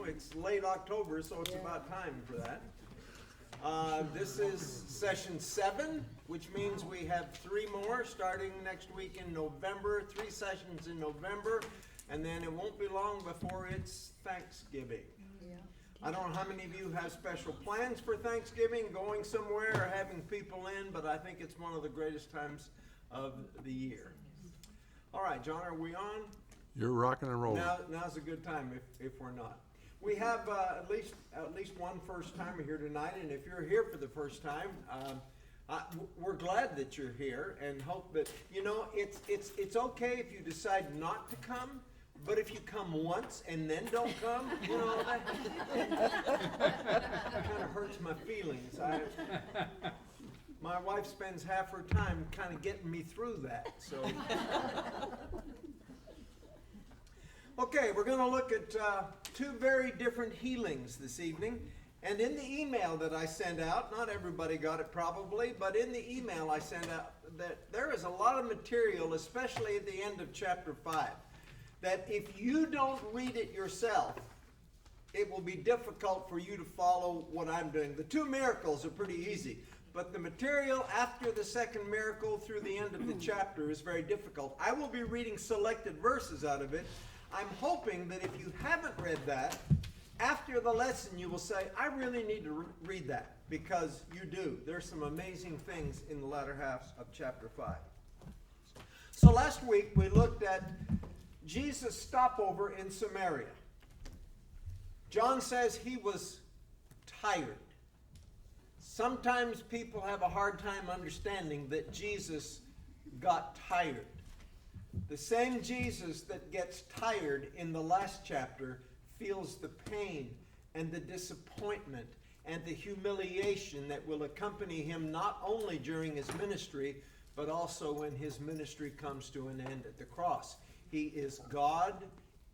It's late October, so it's about time for that. This is session 7, which means we have 3 more starting next week in November, 3 sessions in November, and then it won't be long before it's Thanksgiving. I don't know how many of you have special plans for Thanksgiving, going somewhere or having people in, but I think it's one of the greatest times of the year. All right, John, are we on? You're rocking and rolling. Now's a good time if we're not. We have at least one first timer here tonight, and if you're here for the first time, we're glad that you're here, and hope that it's okay if you decide not to come. But if you come once and then don't come, that kind of hurts my feelings. My wife spends half her time kind of getting me through that. So, okay, we're going to look at 2 very different healings this evening. And in the email that I sent out, not everybody got it probably, but in the email I sent out, that there is a lot of material, especially at the end of chapter 5. That if you don't read it yourself, it will be difficult for you to follow what I'm doing. The 2 miracles are pretty easy, but the material after the second miracle through the end of the chapter is very difficult. I will be reading selected verses out of it. I'm hoping that if you haven't read that, after the lesson you will say, I really need to read that, because you do. There's some amazing things in the latter half of chapter 5. So last week we looked at Jesus' stopover in Samaria. John says he was tired. Sometimes people have a hard time understanding that Jesus got tired. The same Jesus that gets tired in the last chapter feels the pain and the disappointment and the humiliation that will accompany him not only during his ministry, but also when his ministry comes to an end at the cross. He is God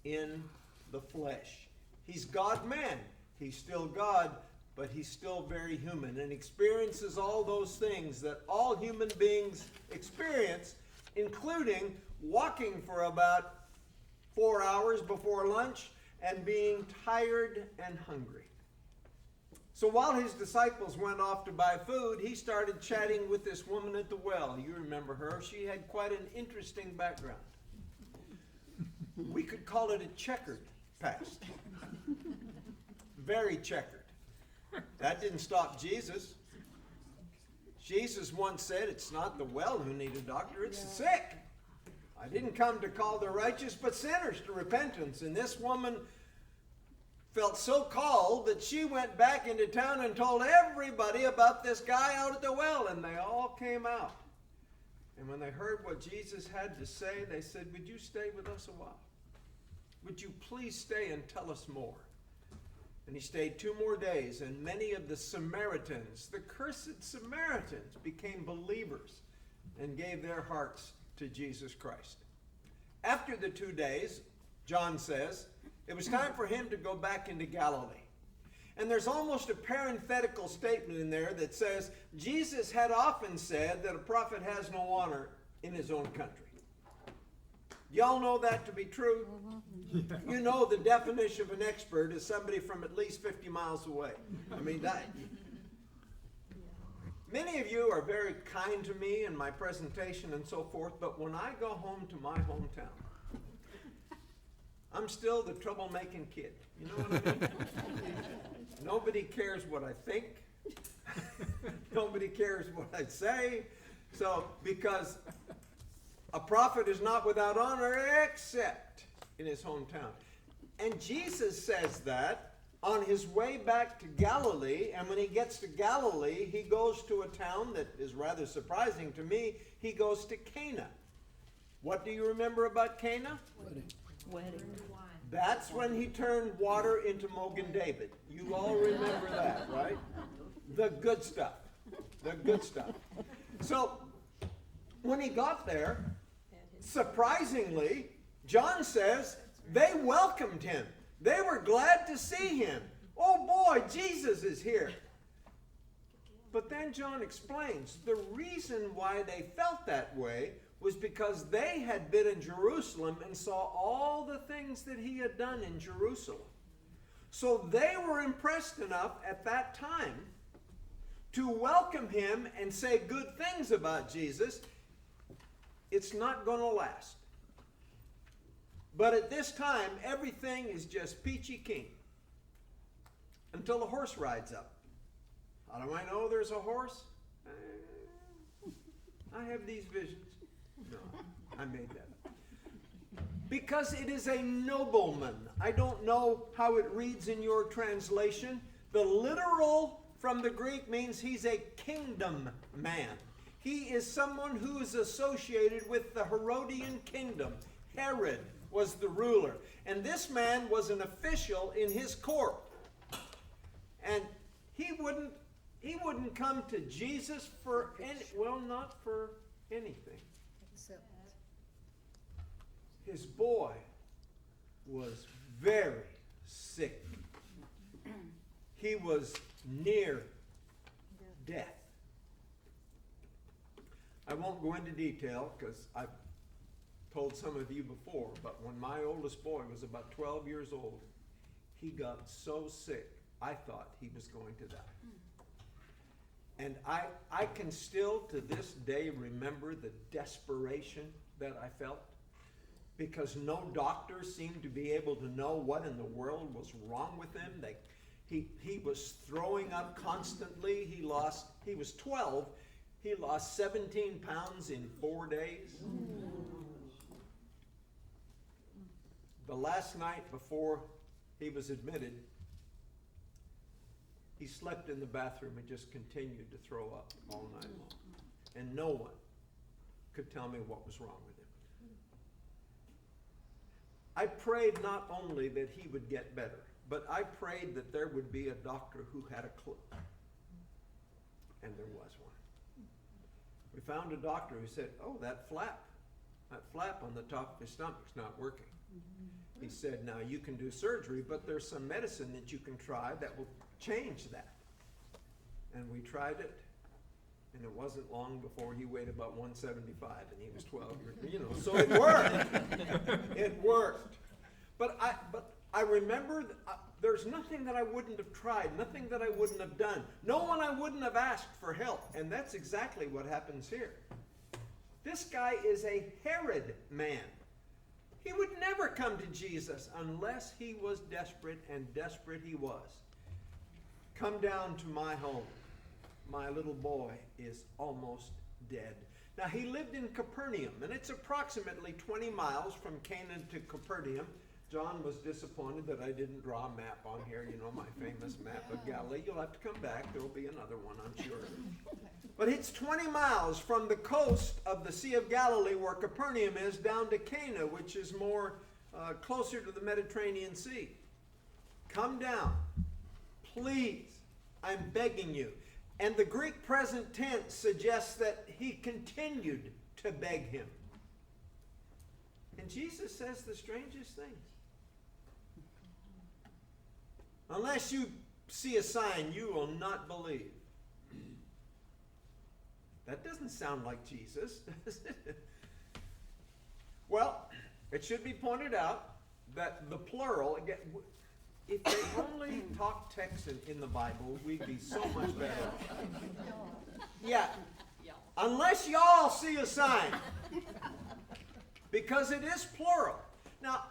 in the flesh. He's God-man. He's still God, but he's still very human and experiences all those things that all human beings experience, including walking for about 4 hours before lunch and being tired and hungry. So while his disciples went off to buy food, he started chatting with this woman at the well. You remember her. She had quite an interesting background. We could call it a checkered past. Very checkered. That didn't stop Jesus. Jesus once said, it's not the well who need a doctor, it's the sick. I didn't come to call the righteous, but sinners to repentance. And this woman felt so called that she went back into town and told everybody about this guy out at the well, and they all came out. And when they heard what Jesus had to say, they said, would you stay with us a while? Would you please stay and tell us more? And he stayed 2 more days, and many of the Samaritans, the cursed Samaritans, became believers and gave their hearts to Jesus Christ. After the 2 days, John says, it was time for him to go back into Galilee. And there's almost a parenthetical statement in there that says, Jesus had often said that a prophet has no honor in his own country. Y'all know that to be true? Mm-hmm. You know the definition of an expert is somebody from at least 50 miles away. I mean, that. Many of you are very kind to me in my presentation and so forth, but when I go home to my hometown, I'm still the troublemaking kid. You know what I mean? Nobody cares what I think. Nobody cares what I say. So, because a prophet is not without honor except in his hometown. And Jesus says that on his way back to Galilee, and when he gets to Galilee, he goes to a town that is rather surprising to me. He goes to Cana. What do you remember about Cana? Wedding. That's when he turned water into Mogan David. You all remember that, right? The good stuff. The good stuff. So, when he got there, surprisingly, John says, they welcomed him. They were glad to see him. Oh boy, Jesus is here. But then John explains the reason why they felt that way was because they had been in Jerusalem and saw all the things that he had done in Jerusalem. So they were impressed enough at that time to welcome him and say good things about Jesus. It's not going to last. But at this time, everything is just peachy keen. Until the horse rides up. How do I know there's a horse? I have these visions. No, I made that up. Because it is a nobleman. I don't know how it reads in your translation. The literal from the Greek means he's a kingdom man. He is someone who is associated with the Herodian kingdom. Herod was the ruler. And this man was an official in his court. And he wouldn't come to Jesus for not for anything. Except His boy was very sick. He was near death. I won't go into detail because I've told some of you before, but when my oldest boy was about 12 years old, he got so sick, I thought he was going to die. And I can still to this day remember the desperation that I felt, because no doctor seemed to be able to know what in the world was wrong with him. He was throwing up constantly. He was 12. He lost 17 pounds in 4 days. The last night before he was admitted, he slept in the bathroom and just continued to throw up all night long. And no one could tell me what was wrong with him. I prayed not only that he would get better, but I prayed that there would be a doctor who had a clue. And there was one. We found a doctor who said, oh, that flap on the top of his stomach's not working. He said, now you can do surgery, but there's some medicine that you can try that will change that. And we tried it, and it wasn't long before he weighed about 175, and he was 12 years, so it worked. It worked. But I remember there's nothing that I wouldn't have tried, nothing that I wouldn't have done, no one I wouldn't have asked for help, and that's exactly what happens here. This guy is a Herod man. He would never come to Jesus unless he was desperate, and desperate he was. Come down to my home. My little boy is almost dead. Now, he lived in Capernaum, and it's approximately 20 miles from Canaan to Capernaum. John was disappointed that I didn't draw a map on here, my famous map of Galilee. You'll have to come back. There will be another one, I'm sure. But it's 20 miles from the coast of the Sea of Galilee, where Capernaum is, down to Cana, which is more closer to the Mediterranean Sea. Come down. Please. I'm begging you. And the Greek present tense suggests that he continued to beg him. And Jesus says the strangest things. Unless you see a sign, you will not believe. That doesn't sound like Jesus, does it? Well, it should be pointed out that the plural, again, if they only talk Texan in the Bible, we'd be so much better off. Yeah, unless y'all see a sign. Because it is plural. Now,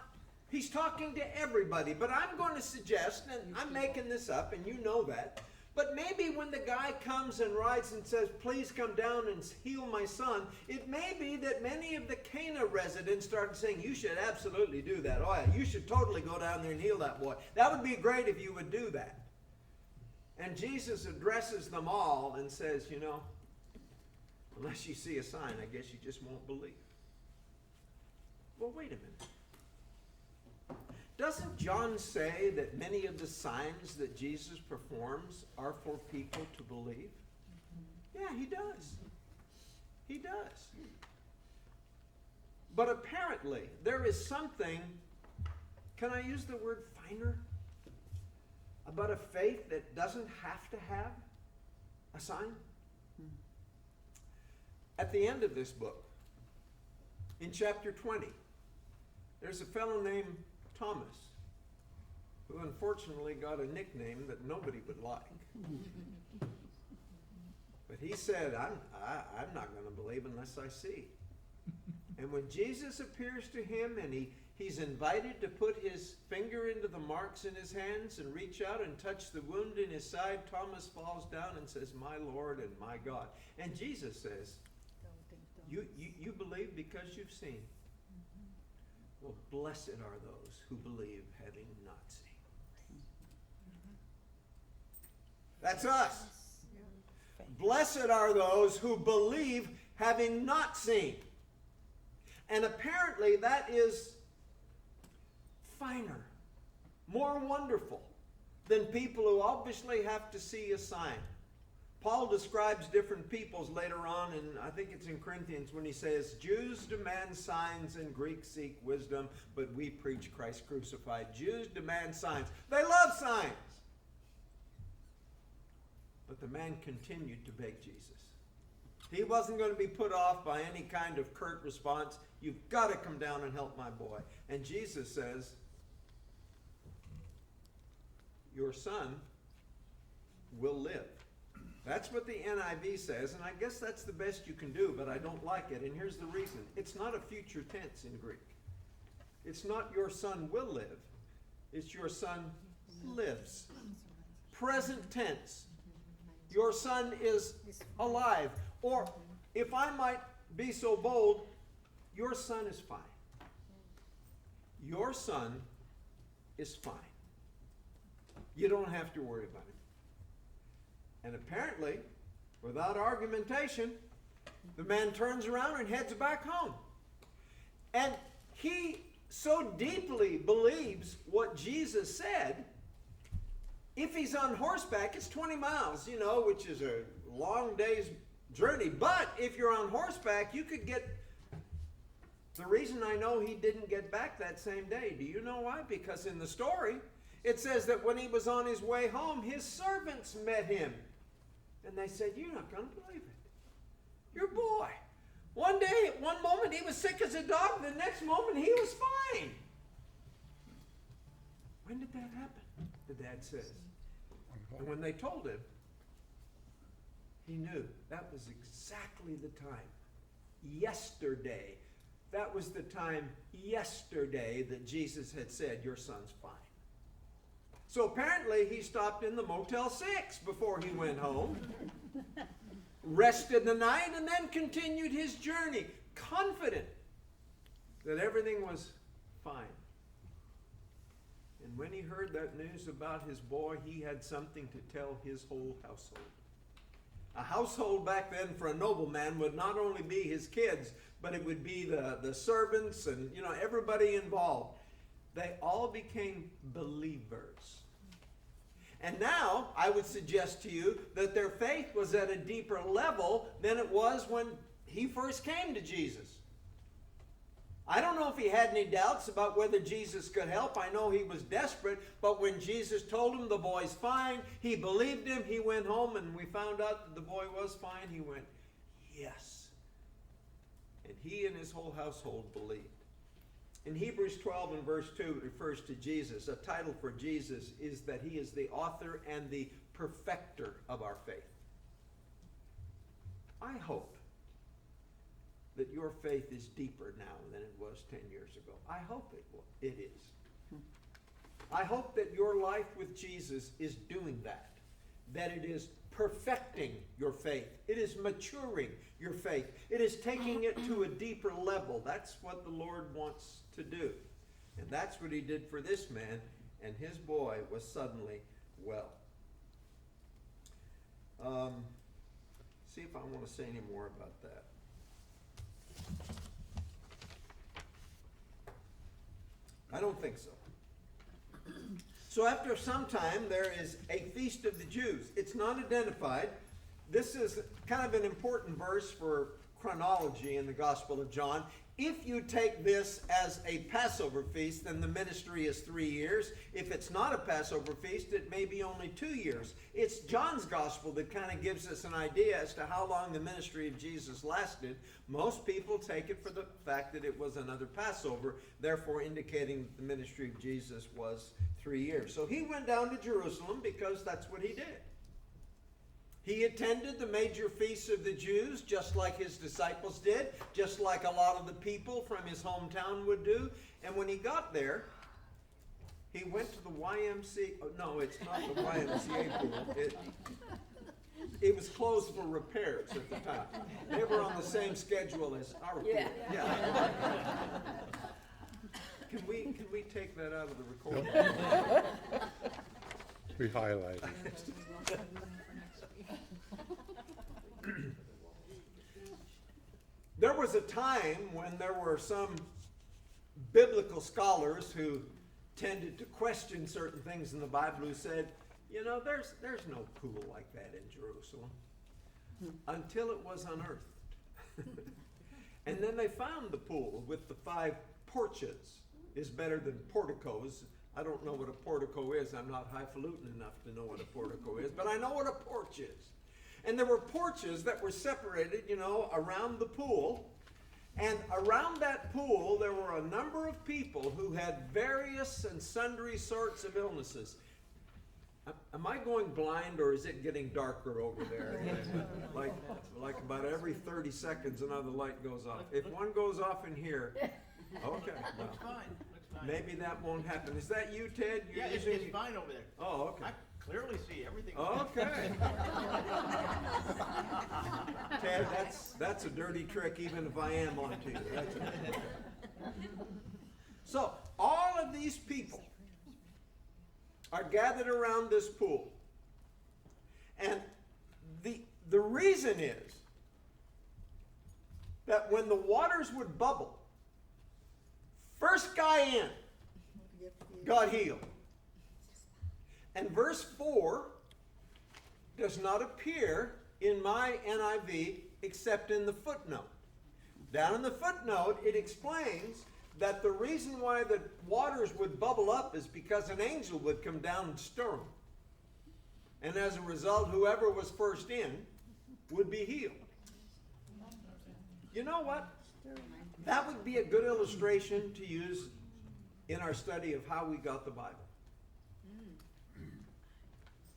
he's talking to everybody, but I'm going to suggest, and I'm making this up, and you know that, but maybe when the guy comes and writes and says, please come down and heal my son, it may be that many of the Cana residents started saying, you should absolutely do that. Oh, yeah, you should totally go down there and heal that boy. That would be great if you would do that. And Jesus addresses them all and says, unless you see a sign, I guess you just won't believe. Well, wait a minute. Doesn't John say that many of the signs that Jesus performs are for people to believe? Yeah, he does. He does. But apparently, there is something, can I use the word finer, about a faith that doesn't have to have a sign? At the end of this book, in chapter 20, there's a fellow named Thomas who unfortunately got a nickname that nobody would like. But he said, I'm not going to believe unless I see. And when Jesus appears to him and he's invited to put his finger into the marks in his hands and reach out and touch the wound in his side, Thomas falls down and says, my Lord and my God. And Jesus says, you believe because you've seen. Well, blessed are those who believe having not seen. That's us. Blessed are those who believe having not seen. And apparently that is finer, more wonderful than people who obviously have to see a sign. Paul describes different peoples later on, and I think it's in Corinthians when he says, Jews demand signs and Greeks seek wisdom, but we preach Christ crucified. Jews demand signs. They love signs. But the man continued to beg Jesus. He wasn't going to be put off by any kind of curt response. You've got to come down and help my boy. And Jesus says, your son will live. That's what the NIV says, and I guess that's the best you can do, but I don't like it. And here's the reason. It's not a future tense in Greek. It's not your son will live. It's your son lives. Present tense. Your son is alive. Or, if I might be so bold, your son is fine. Your son is fine. You don't have to worry about him. And apparently, without argumentation, the man turns around and heads back home. And he so deeply believes what Jesus said, if he's on horseback, it's 20 miles, which is a long day's journey. But if you're on horseback, you could get... The reason I know he didn't get back that same day, do you know why? Because in the story, it says that when he was on his way home, his servants met him. And they said, you're not going to believe it. Your boy. One moment he was sick as a dog. The next moment he was fine. When did that happen? The dad says. And when they told him, he knew that was exactly the time. Yesterday. That was the time yesterday that Jesus had said, your son's fine. So apparently he stopped in the Motel 6 before he went home, rested the night, and then continued his journey, confident that everything was fine. And when he heard that news about his boy, he had something to tell his whole household. A household back then for a nobleman would not only be his kids, but it would be the servants and everybody involved. They all became believers. And now, I would suggest to you that their faith was at a deeper level than it was when he first came to Jesus. I don't know if he had any doubts about whether Jesus could help. I know he was desperate, but when Jesus told him the boy's fine, he believed him, he went home, and we found out that the boy was fine. He went, yes. And he and his whole household believed. In Hebrews 12 and verse 2, it refers to Jesus. A title for Jesus is that he is the author and the perfecter of our faith. I hope that your faith is deeper now than it was 10 years ago. I hope it is. I hope that your life with Jesus is doing that it is perfecting your faith. It is maturing your faith. It is taking it to a deeper level. That's what the Lord wants to do. And that's what he did for this man, and his boy was suddenly well. See if I want to say any more about that. I don't think so. So after some time, there is a feast of the Jews. It's not identified. This is kind of an important verse for chronology in the Gospel of John. If you take this as a Passover feast, then the ministry is 3 years. If it's not a Passover feast, it may be only 2 years. It's John's Gospel that kind of gives us an idea as to how long the ministry of Jesus lasted. Most people take it for the fact that it was another Passover, therefore indicating that the ministry of Jesus was 3 years. So he went down to Jerusalem because that's what he did. He attended the major feasts of the Jews just like his disciples did, just like a lot of the people from his hometown would do. And when he got there, he went to the YMCA. Oh, no, it's not the YMCA pool. It was closed for repairs at the time. They were on the same schedule as our pool. Yeah. Can we take that out of the recording? We highlighted. There was a time when there were some biblical scholars who tended to question certain things in the Bible who said, you know, there's no pool like that in Jerusalem until it was unearthed. And then they found the pool with the 5 porches is better than porticos. I don't know what a portico is. I'm not highfalutin enough to know what a portico is, but I know what a porch is. And there were porches that were separated, you know, around the pool. And around that pool, there were a number of people who had various and sundry sorts of illnesses. Am I going blind, or is it getting darker over there? like about every 30 seconds, another light goes off. If one goes off in here, okay. Looks fine. Maybe that won't happen. Is that you, Ted? Yeah, it's fine over there. Oh, okay. I clearly see everything. Okay. Ted, that's a dirty trick, even if I am onto you. That's okay. So, all of these people are gathered around this pool. And the reason is that when the waters would bubble, first guy in got healed. And verse 4 does not appear in my NIV except in the footnote. Down in the footnote, it explains that the reason why the waters would bubble up is because an angel would come down and stir them. And as a result, whoever was first in would be healed. You know what? That would be a good illustration to use in our study of how we got the Bible.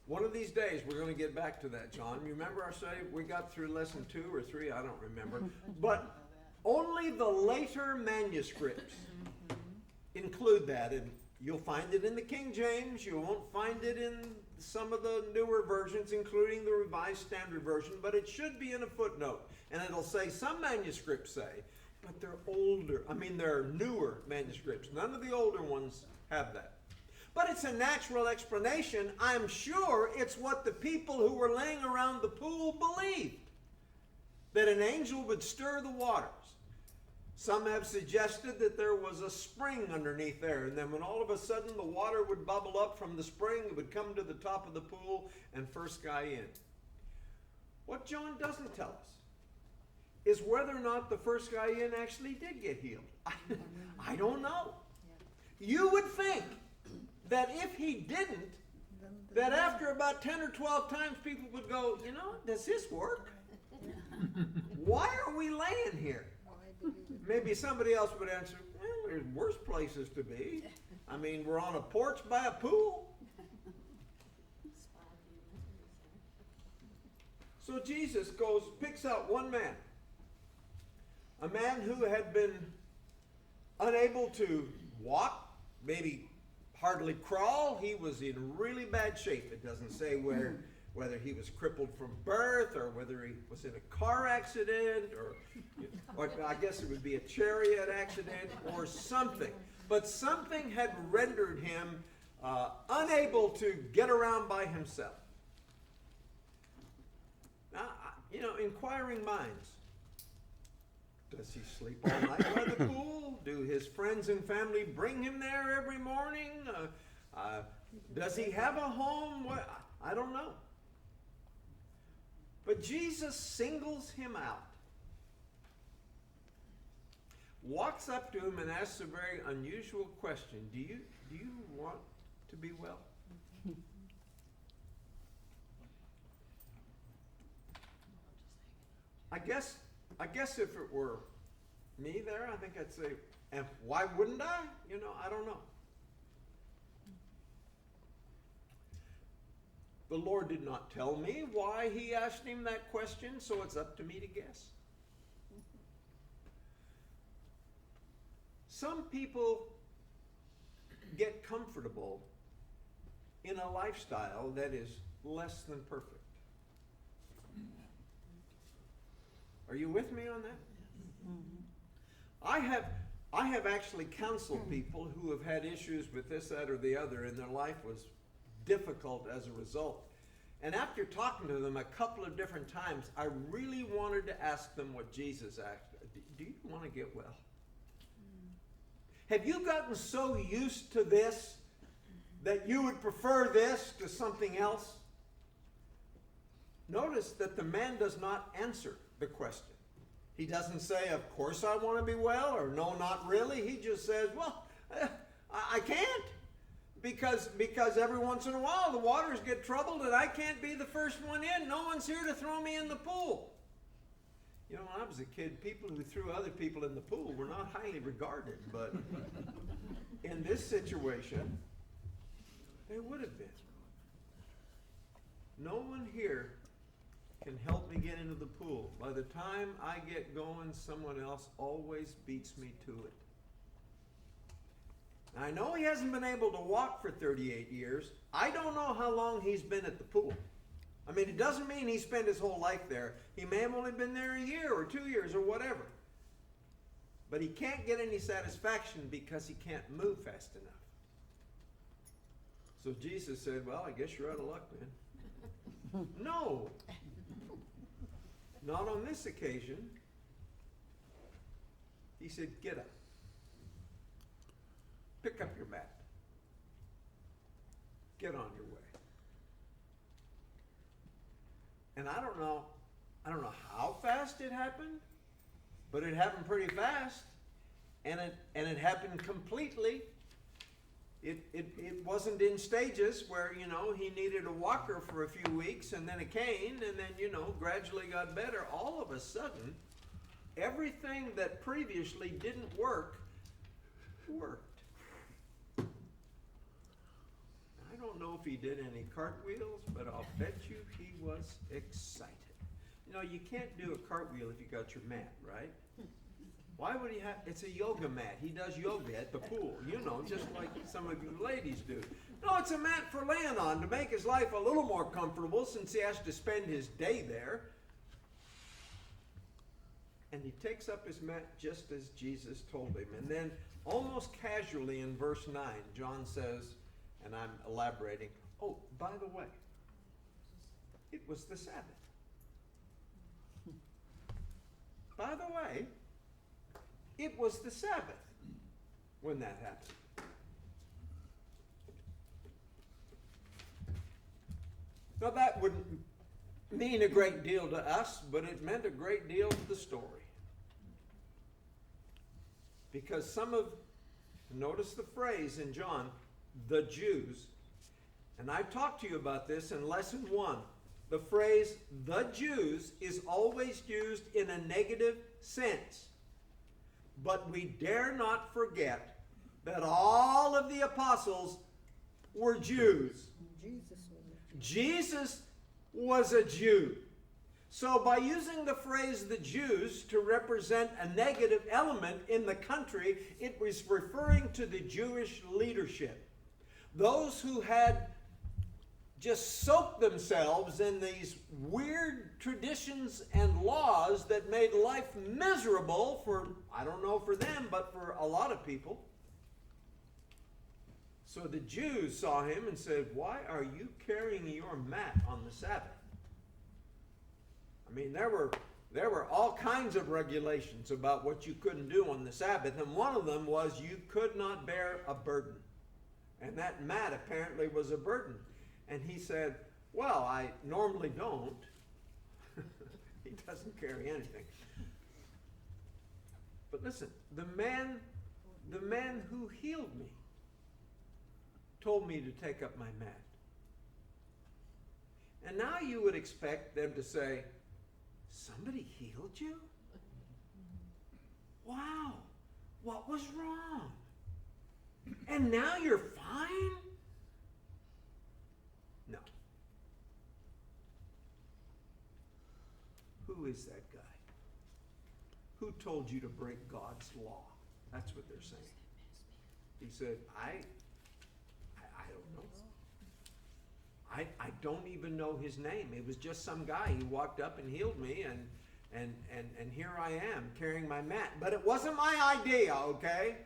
One of these days, we're going to get back to that, John. You remember our study? We got through lesson 2 or 3, I don't remember. But only the later manuscripts include that. And you'll find it in the King James. You won't find it in some of the newer versions, including the Revised Standard Version. But it should be in a footnote. And it'll say, some manuscripts say, but they're older. I mean, they're newer manuscripts. None of the older ones have that. But it's a natural explanation. I'm sure it's what the people who were laying around the pool believed, that an angel would stir the waters. Some have suggested that there was a spring underneath there, and then when all of a sudden the water would bubble up from the spring, it would come to the top of the pool, and first guy in. What John doesn't tell us is whether or not the first guy in actually did get healed. I don't know. You would think that if he didn't, that after about 10 or 12 times people would go, you know, does this work? Why are we laying here? Maybe somebody else would answer, well, there's worse places to be. I mean, we're on a porch by a pool. So Jesus picks out one man. A man who had been unable to walk, maybe hardly crawl. He was in really bad shape. It doesn't say whether he was crippled from birth or whether he was in a car accident or I guess it would be a chariot accident or something. But something had rendered him unable to get around by himself. Now, you know, inquiring minds. Does he sleep all night by the pool? Do his friends and family bring him there every morning? Does he have a home? I don't know. But Jesus singles him out. Walks up to him and asks a very unusual question. Do you want to be well? I guess if it were me there, I think I'd say, and why wouldn't I? You know, I don't know. The Lord did not tell me why he asked him that question, so it's up to me to guess. Some people get comfortable in a lifestyle that is less than perfect. Are you with me on that? I have actually counseled people who have had issues with this, that, or the other, and their life was difficult as a result. And after talking to them a couple of different times, I really wanted to ask them what Jesus asked. Do you want to get well? Have you gotten so used to this that you would prefer this to something else? Notice that the man does not answer the question. He doesn't say, of course I want to be well, or no, not really. He just says, well, I can't. Because every once in a while the waters get troubled and I can't be the first one in. No one's here to throw me in the pool. You know, when I was a kid, people who threw other people in the pool were not highly regarded. But in this situation, they would have been. No one here can help me get into the pool. By the time I get going, someone else always beats me to it. I know he hasn't been able to walk for 38 years. I don't know how long he's been at the pool. I mean, it doesn't mean he spent his whole life there. He may have only been there a year or 2 years or whatever. But he can't get any satisfaction because he can't move fast enough. So Jesus said, well, I guess you're out of luck, man. No. Not on this occasion. He said, get up. Pick up your mat. Get on your way. And I don't know how fast it happened, but it happened pretty fast. And it happened completely. It wasn't in stages where, you know, he needed a walker for a few weeks and then a cane and then, you know, gradually got better. All of a sudden, everything that previously didn't work, worked. I don't know if he did any cartwheels, but I'll bet you he was excited. You know, you can't do a cartwheel if you got your mat, right? Why would he have? It's a yoga mat. He does yoga at the pool, you know, just like some of you ladies do. No, it's a mat for laying on to make his life a little more comfortable since he has to spend his day there. And he takes up his mat just as Jesus told him. And then almost casually in verse 9, John says, and I'm elaborating, oh, by the way, it was the Sabbath. By the way, it was the Sabbath when that happened. Now that wouldn't mean a great deal to us, but it meant a great deal to the story. Because notice the phrase in John, the Jews, and I've talked to you about this in lesson 1. The phrase, the Jews, is always used in a negative sense. But we dare not forget that all of the apostles were Jews. Jesus was a Jew. So by using the phrase the Jews to represent a negative element in the country, it was referring to the Jewish leadership. Those who had just soaked themselves in these weird traditions and laws that made life miserable for, I don't know for them, but for a lot of people. So the Jews saw him and said, why are you carrying your mat on the Sabbath? I mean, there were all kinds of regulations about what you couldn't do on the Sabbath, and one of them was you could not bear a burden. And that mat apparently was a burden. And he said, well, I normally don't. He doesn't carry anything. But listen, the man who healed me told me to take up my mat. And now you would expect them to say, somebody healed you? Wow, what was wrong? And now you're fine? No. who is that guy? Who told you to break God's law? That's what they're saying. He said, I don't know. I don't even know his name. It was just some guy. He walked up and healed me, and here I am carrying my mat. But it wasn't my idea, okay?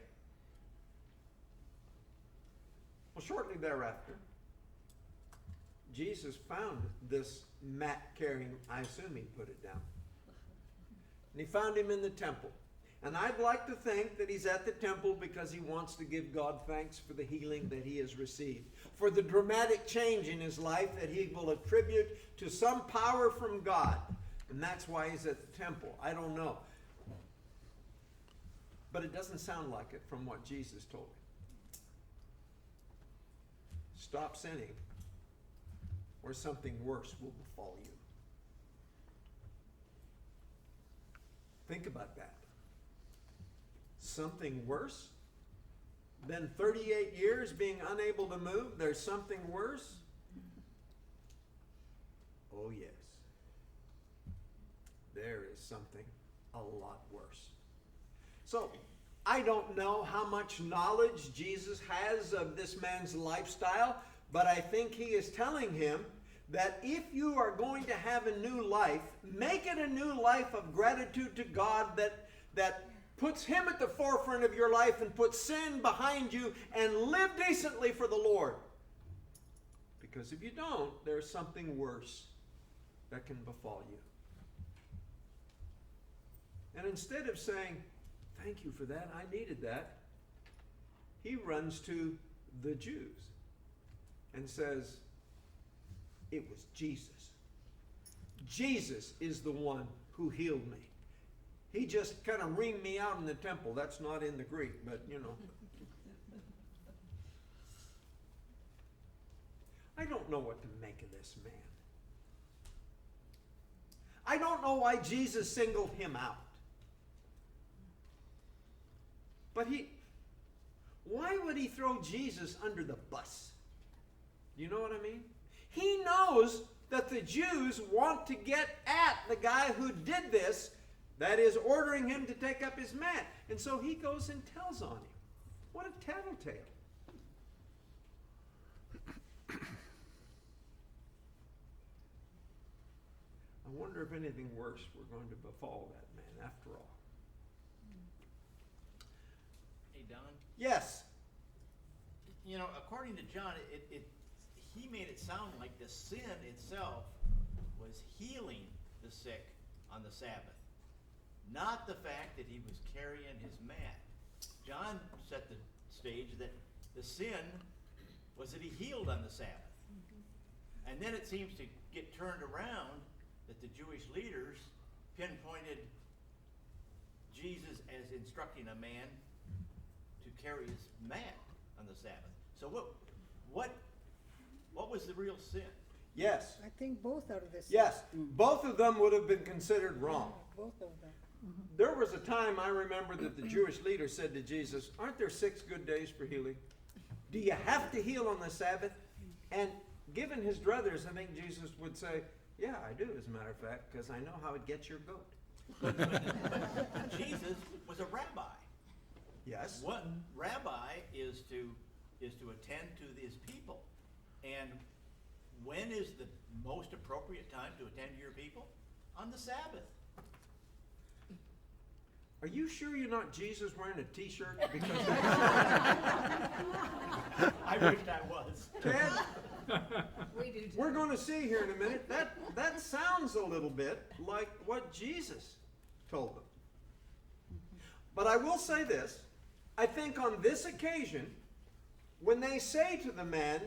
Well, shortly thereafter, Jesus found this mat carrying, I assume he put it down. And he found him in the temple. And I'd like to think that he's at the temple because he wants to give God thanks for the healing that he has received, for the dramatic change in his life that he will attribute to some power from God. And that's why he's at the temple. I don't know. But it doesn't sound like it from what Jesus told him. Stop sinning, or something worse will befall you. Think about that. Something worse than 38 years being unable to move? There's something worse? Oh, yes. There is something a lot worse. So, I don't know how much knowledge Jesus has of this man's lifestyle, but I think he is telling him that if you are going to have a new life, make it a new life of gratitude to God that puts him at the forefront of your life and puts sin behind you, and live decently for the Lord. Because if you don't, there's something worse that can befall you. And instead of saying, thank you for that, I needed that, he runs to the Jews and says, it was Jesus. Jesus is the one who healed me. He just kind of reamed me out in the temple. That's not in the Greek, but you know. I don't know what to make of this man. I don't know why Jesus singled him out. But why would he throw Jesus under the bus? You know what I mean? He knows that the Jews want to get at the guy who did this, that is, ordering him to take up his mat. And so he goes and tells on him. What a tattletale. I wonder if anything worse were going to befall that man after all. Hey, Don? Yes. You know, according to John, he made it sound like the sin itself was healing the sick on the Sabbath, not the fact that he was carrying his mat. John set the stage that the sin was that he healed on the Sabbath. And then it seems to get turned around that the Jewish leaders pinpointed Jesus as instructing a man to carry his mat on the Sabbath. So what was the real sin? Yes. I think both are the same. Yes. Both of them would have been considered wrong. Both of them. There was a time I remember that the Jewish leader said to Jesus, aren't there 6 good days for healing? Do you have to heal on the Sabbath? And given his druthers, I think Jesus would say, yeah, I do, as a matter of fact, because I know how it gets your goat. But Jesus was a rabbi. Yes. What rabbi is to attend to his people. And when is the most appropriate time to attend to your people? On the Sabbath. Are you sure you're not Jesus wearing a t-shirt? Because I wished I was. Ted, We do too. we're going to see here in a minute. That sounds a little bit like what Jesus told them. But I will say this. I think on this occasion, when they say to the man,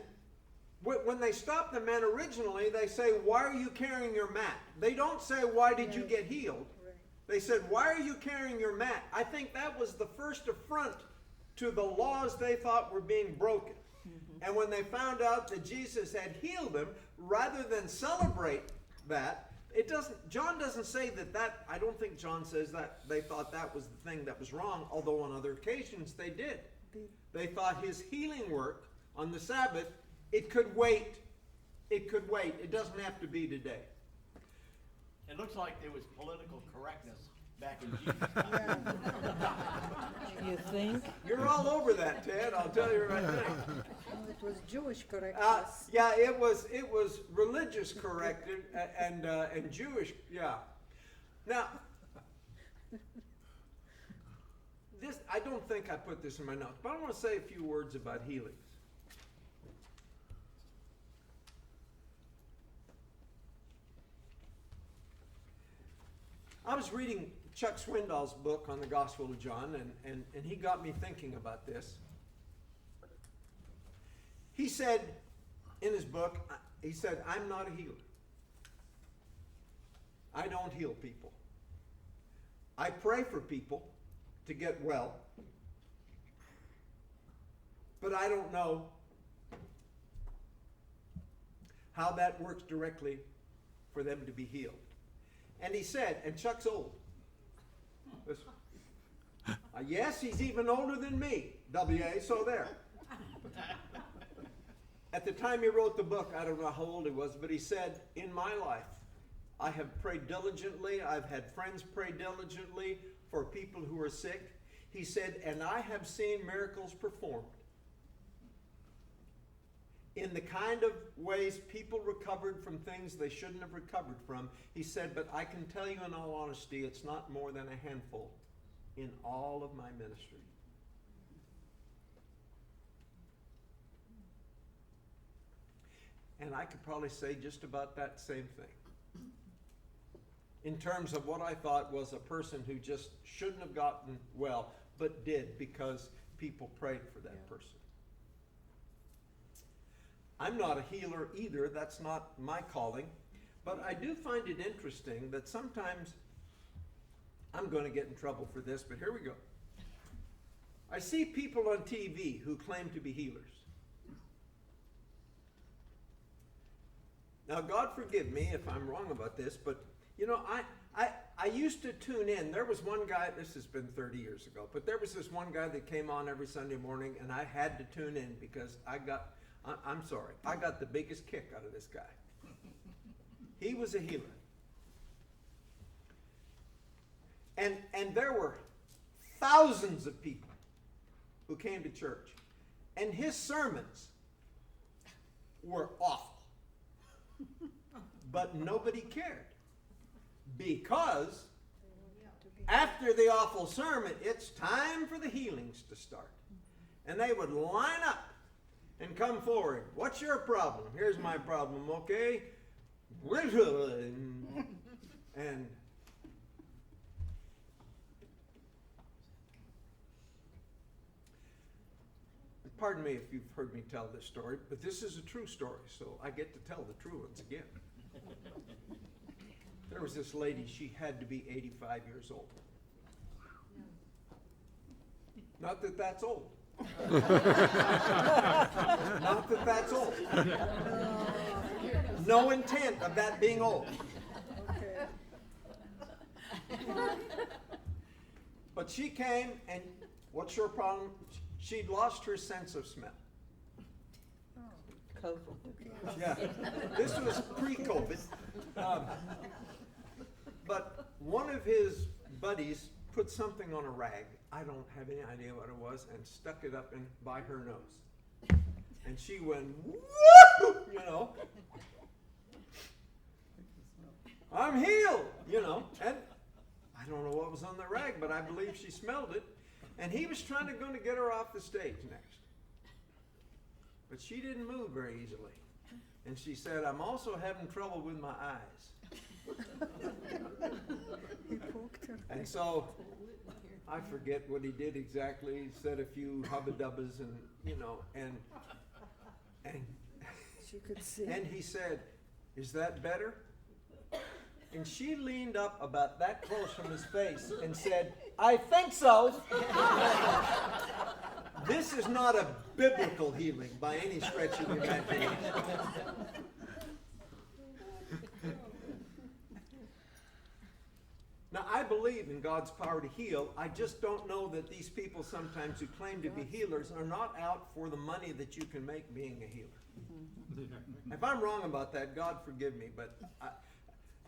when they stop the man originally, they say, why are you carrying your mat? They don't say, why did you get healed? Right. They said, why are you carrying your mat? I think that was the first affront to the laws they thought were being broken. And when they found out that Jesus had healed them, rather than celebrate that, John doesn't say that, I don't think John says that they thought that was the thing that was wrong, although on other occasions they did. They thought his healing work on the Sabbath, it could wait. It could wait. It doesn't have to be today. It looks like there was political correctness back in Jesus' time. You think? You're all over that, Ted, I'll tell you right now. Well, it was Jewish correctness. Yeah, it was religious corrected and Jewish, yeah. Now, this, I don't think I put this in my notes, but I want to say a few words about healings. I was reading Chuck Swindoll's book on the Gospel of John, and he got me thinking about this. He said in his book, he said, I'm not a healer. I don't heal people. I pray for people to get well, but I don't know how that works directly for them to be healed. And he said, and Chuck's old. Listen. Yes, he's even older than me, W.A., so there. At the time he wrote the book, I don't know how old he was, but he said, in my life, I have prayed diligently. I've had friends pray diligently for people who are sick. He said, and I have seen miracles performed in the kind of ways people recovered from things they shouldn't have recovered from. He said, but I can tell you in all honesty, it's not more than a handful in all of my ministry. And I could probably say just about that same thing. In terms of what I thought was a person who just shouldn't have gotten well, but did because people prayed for that person. I'm not a healer either. That's not my calling. But I do find it interesting that sometimes, I'm going to get in trouble for this, but here we go. I see people on TV who claim to be healers. Now, God forgive me if I'm wrong about this, but you know, I used to tune in. There was one guy, this has been 30 years ago, but there was this one guy that came on every Sunday morning, and I had to tune in because I'm sorry, I got the biggest kick out of this guy. He was a healer. And there were thousands of people who came to church, and his sermons were awful. But nobody cared, because after the awful sermon, it's time for the healings to start. And they would line up and come forward. What's your problem? Here's my problem, okay? And pardon me if you've heard me tell this story, but this is a true story, so I get to tell the true ones again. There was this lady, she had to be 85 years old. Not that that's old. Not that that's old. No intent of that being old. But she came, and what's your problem? She'd lost her sense of smell. COVID. Yeah, this was pre-COVID. But one of his buddies put something on a rag, I don't have any idea what it was, and stuck it up by her nose. And she went, woo, you know. I'm healed, you know. And I don't know what was on the rag, but I believe she smelled it. And he was going to get her off the stage next. But she didn't move very easily. And she said, I'm also having trouble with my eyes. He poked her. And so, I forget what he did exactly. He said a few hubba-dubbas and, you know, and She could see. and he said, is that better? And she leaned up about that close from his face and said, I think so. This is not a biblical healing by any stretch of the imagination. Now, I believe in God's power to heal. I just don't know that these people sometimes who claim to be healers are not out for the money that you can make being a healer. If I'm wrong about that, God forgive me, but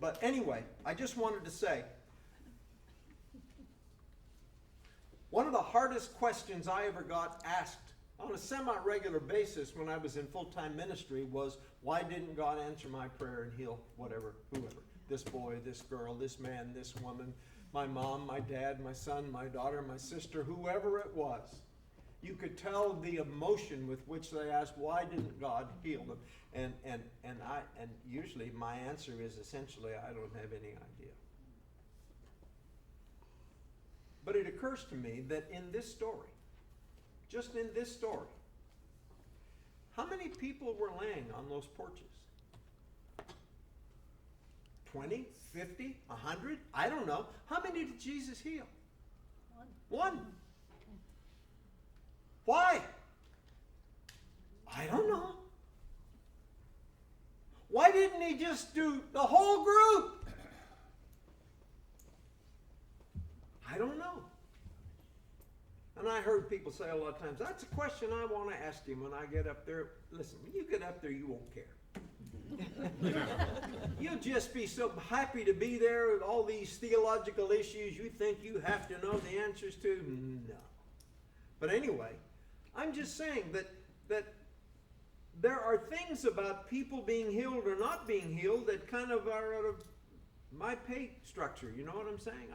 But anyway, I just wanted to say, one of the hardest questions I ever got asked on a semi-regular basis when I was in full-time ministry was, why didn't God answer my prayer and heal whatever, whoever? This boy, this girl, this man, this woman, my mom, my dad, my son, my daughter, my sister, whoever it was. You could tell the emotion with which they asked, why didn't God heal them? And usually my answer is essentially, I don't have any idea. But it occurs to me that in this story, just in this story, how many people were laying on those porches? 20, 50, 100? I don't know. How many did Jesus heal? One. Why? I don't know. Why didn't he just do the whole group? I don't know. And I heard people say a lot of times, that's a question I want to ask him when I get up there. Listen, when you get up there, you won't care. You'll just be so happy to be there with all these theological issues you think you have to know the answers to. No. But anyway, I'm just saying that there are things about people being healed or not being healed that kind of are out of my pay structure. You know what I'm saying?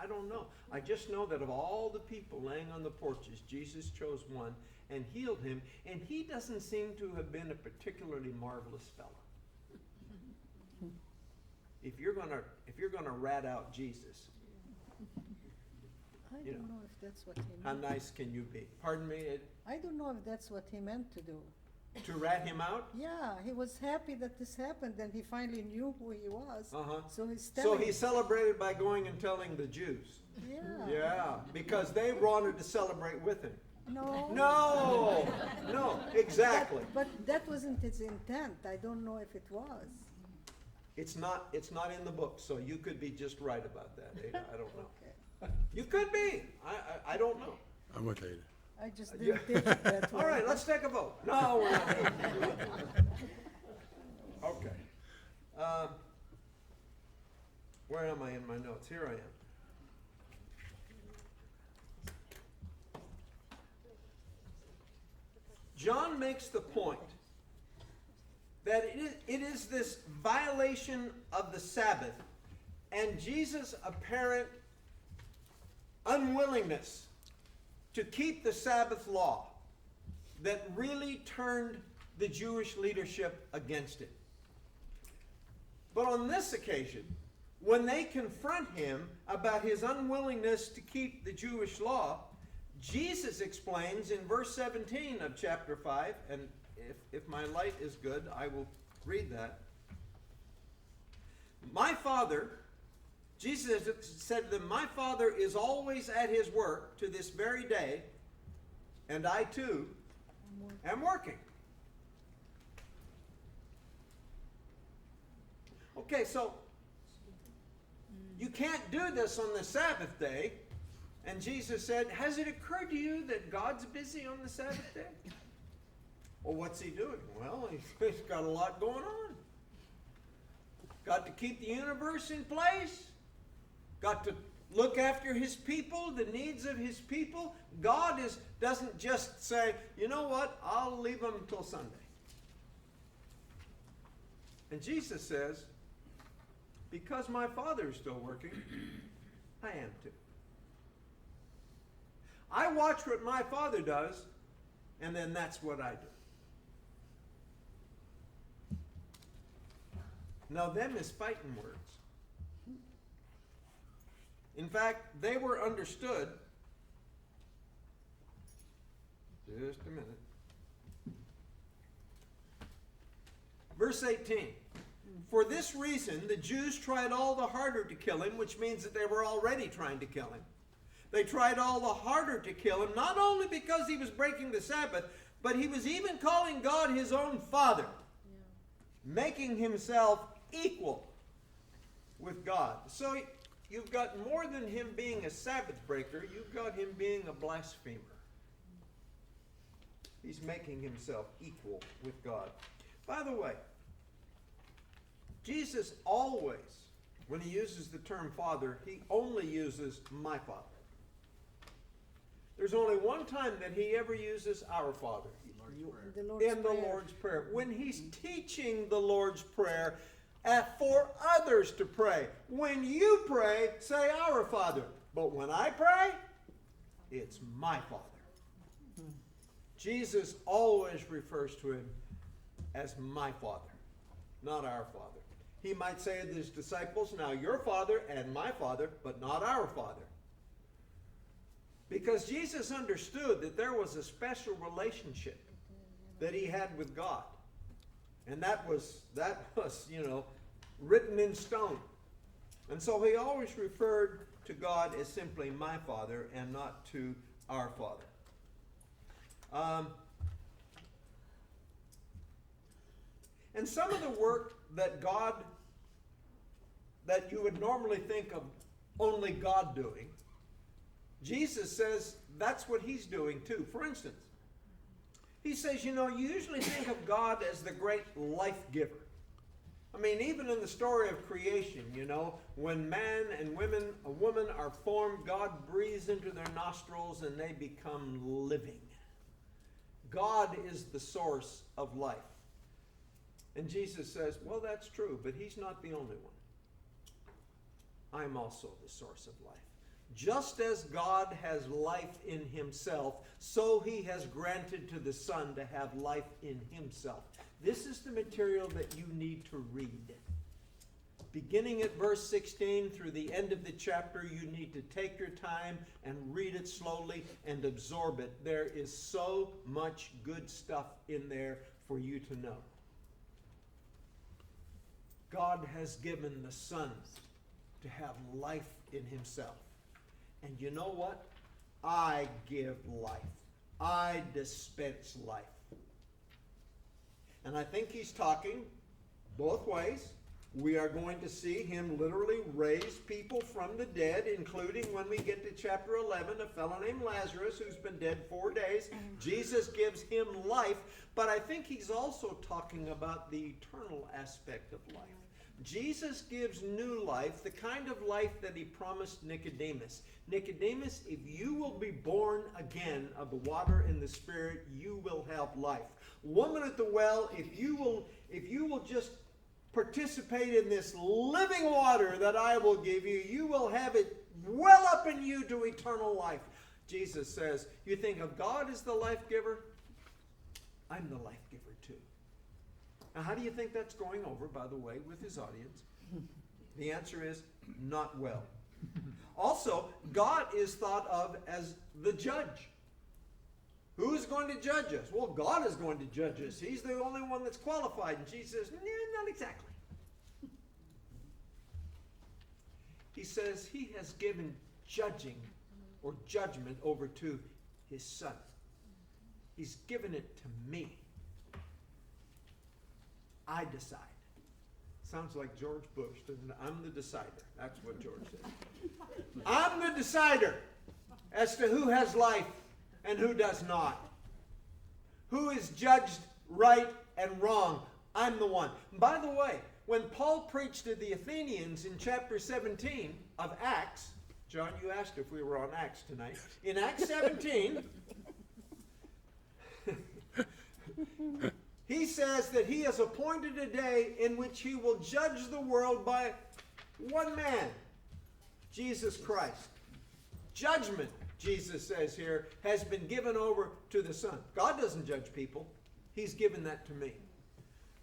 I don't know. I just know that of all the people laying on the porches, Jesus chose one and healed him, and he doesn't seem to have been a particularly marvelous fellow. If you're gonna rat out Jesus, I You don't know. know if that's what he how meant. nice can you be? Pardon me? I don't know if that's what he meant to do. To rat him out? Yeah, he was happy that this happened, and he finally knew who he was. Uh-huh. So he's So telling. he celebrated by going and telling the Jews. Yeah. Yeah, because they wanted to celebrate with him. No. No, exactly. But that wasn't his intent. I don't know if it was. It's not in the book, so you could be just right about that, Ada. I don't know. Okay. You could be. I don't know. I'm with Ada. I just didn't take it that way. All right, let's take a vote. No, we're not doing it. Okay. Where am I in my notes? Here I am. John makes the point that it is this violation of the Sabbath and Jesus' apparent unwillingness to keep the Sabbath law that really turned the Jewish leadership against it. But on this occasion, when they confront him about his unwillingness to keep the Jewish law, Jesus explains in verse 17 of chapter 5, and if my light is good, I will read that. My Father, Jesus said to them, my Father is always at his work to this very day, and I too am working. Okay, so you can't do this on the Sabbath day. And Jesus said, has it occurred to you that God's busy on the Sabbath day? Well, what's he doing? Well, he's got a lot going on. Got to keep the universe in place. Got to look after his people, the needs of his people. God doesn't just say, you know what, I'll leave them until Sunday. And Jesus says, because my Father is still working, I am too. I watch what my Father does, and then that's what I do. Now, them is fighting words. In fact, they were understood. Just a minute. Verse 18. For this reason, the Jews tried all the harder to kill him, which means that they were already trying to kill him. They tried all the harder to kill him, not only because he was breaking the Sabbath, but he was even calling God his own Father, making himself equal with God. So you've got more than him being a Sabbath breaker, you've got him being a blasphemer. He's making himself equal with God. By the way, Jesus always, when he uses the term Father, he only uses my Father. There's only one time that he ever uses our Father. The Lord's In the Prayer. Lord's Prayer. When he's teaching the Lord's Prayer for others to pray. When you pray, say our Father. But when I pray, it's my Father. Jesus always refers to him as my Father, not our Father. He might say to his disciples, now your Father and my Father, but not our Father. Because Jesus understood that there was a special relationship that he had with God. And that was, written in stone. And so he always referred to God as simply my Father and not to our Father. And some of the work that you would normally think of only God doing, Jesus says that's what he's doing too. For instance, he says, you usually think of God as the great life giver. I mean, even in the story of creation, when man and a woman are formed, God breathes into their nostrils and they become living. God is the source of life. And Jesus says, well, that's true, but he's not the only one. I'm also the source of life. Just as God has life in himself, so he has granted to the Son to have life in himself. This is the material that you need to read. Beginning at verse 16 through the end of the chapter, you need to take your time and read it slowly and absorb it. There is so much good stuff in there for you to know. God has given the Son to have life in himself. And you know what? I give life. I dispense life. And I think he's talking both ways. We are going to see him literally raise people from the dead, including when we get to chapter 11, a fellow named Lazarus who's been dead 4 days. Jesus gives him life, but I think he's also talking about the eternal aspect of life. Jesus gives new life, the kind of life that he promised Nicodemus. Nicodemus, if you will be born again of the water and the Spirit, you will have life. Woman at the well, if you will just participate in this living water that I will give you, you will have it well up in you to eternal life. Jesus says, you think of God as the life giver? I'm the life giver too. Now, how do you think that's going over, by the way, with his audience? The answer is not well. Also, God is thought of as the judge. Who's going to judge us? Well, God is going to judge us. He's the only one that's qualified. And Jesus says, not exactly. He says he has given judging or judgment over to his Son. He's given it to me. I decide. Sounds like George Bush, doesn't it? I'm the decider. That's what George said. I'm the decider as to who has life and who does not. Who is judged right and wrong. I'm the one. By the way, when Paul preached to the Athenians in chapter 17 of Acts, John, you asked if we were on Acts tonight. In Acts 17, he says that he has appointed a day in which he will judge the world by one man, Jesus Christ. Judgment, Jesus says here, has been given over to the Son. God doesn't judge people. He's given that to me.